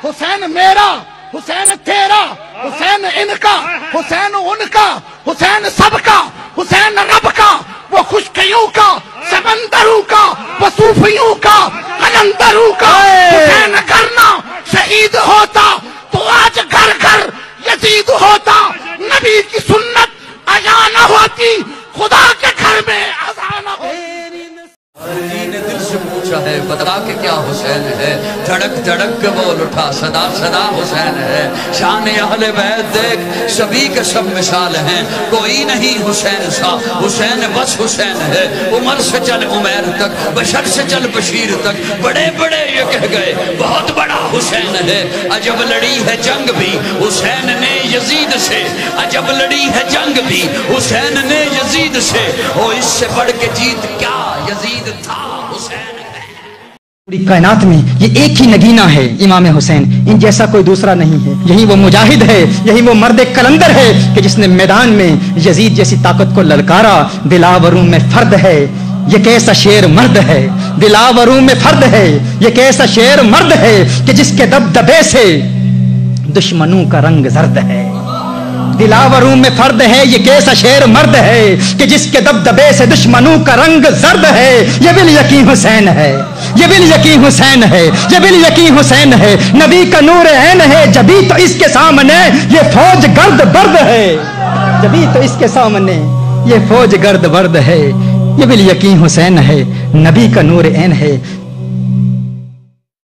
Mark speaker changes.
Speaker 1: حسین میرا، حسین تیرا، حسین ان کا، حسین ان کا، حسین سب کا، حسین رب کا، وہ خشکیوں کا، سمندروں کا، وہ صوفیوں کا، قلندروں کا۔ حسین کرنا شہید ہوتا تو آج گھر گھر یزید ہوتا، نبی کی سنت ایا نہ ہوتی، خدا کے گھر میں اذان نہ ہوتی۔
Speaker 2: نے دل سے پوچھا ہے بتا کہ کیا حسین ہے، دھڑک دھڑک کے بول اٹھا صدا صدا حسین ہے۔ شان اہل بیت دیکھ سبھی کے سب مثال ہیں، کوئی نہیں حسین سا، حسین بس حسین ہے۔ عمر سے چل عمیر تک، بشر سے چل بشیر تک، بڑے بڑے یہ کہہ گئے بہت بڑا حسین ہے۔ عجب لڑی ہے جنگ بھی حسین نے یزید سے، عجب لڑی ہے جنگ بھی حسین نے یزید سے، او اس سے بڑھ کے جیت کیا یزید تھا حسین ہے۔
Speaker 3: پوری کائنات میں یہ ایک ہی نگینہ ہے امام حسین، ان جیسا کوئی دوسرا نہیں ہے۔ یہی وہ مجاہد ہے، یہی وہ مرد کلندر ہے کہ جس نے میدان میں یزید جیسی طاقت کو للکارا۔ دلاوروں میں فرد ہے یہ کیسا شیر مرد ہے، دلاوروں میں فرد ہے یہ کیسا شیر مرد ہے کہ جس کے دبدبے سے دشمنوں کا رنگ زرد ہے۔ دلاوروں میں فرد ہے یہ کیسا شیر مرد ہے کہ جس کے دبدبے سے دشمنوں کا رنگ زرد ہے۔ یہ بالیقین حسین ہے، یہ بالیقین حسین ہے، یہ بالیقین حسین ہے۔ نبی کا نور عین ہے جبھی تو اس کے سامنے یہ فوج گرد برد ہے، جبھی تو اس کے سامنے یہ فوج گرد برد ہے۔ یہ بالیقین حسین ہے، نبی کا نور عین ہے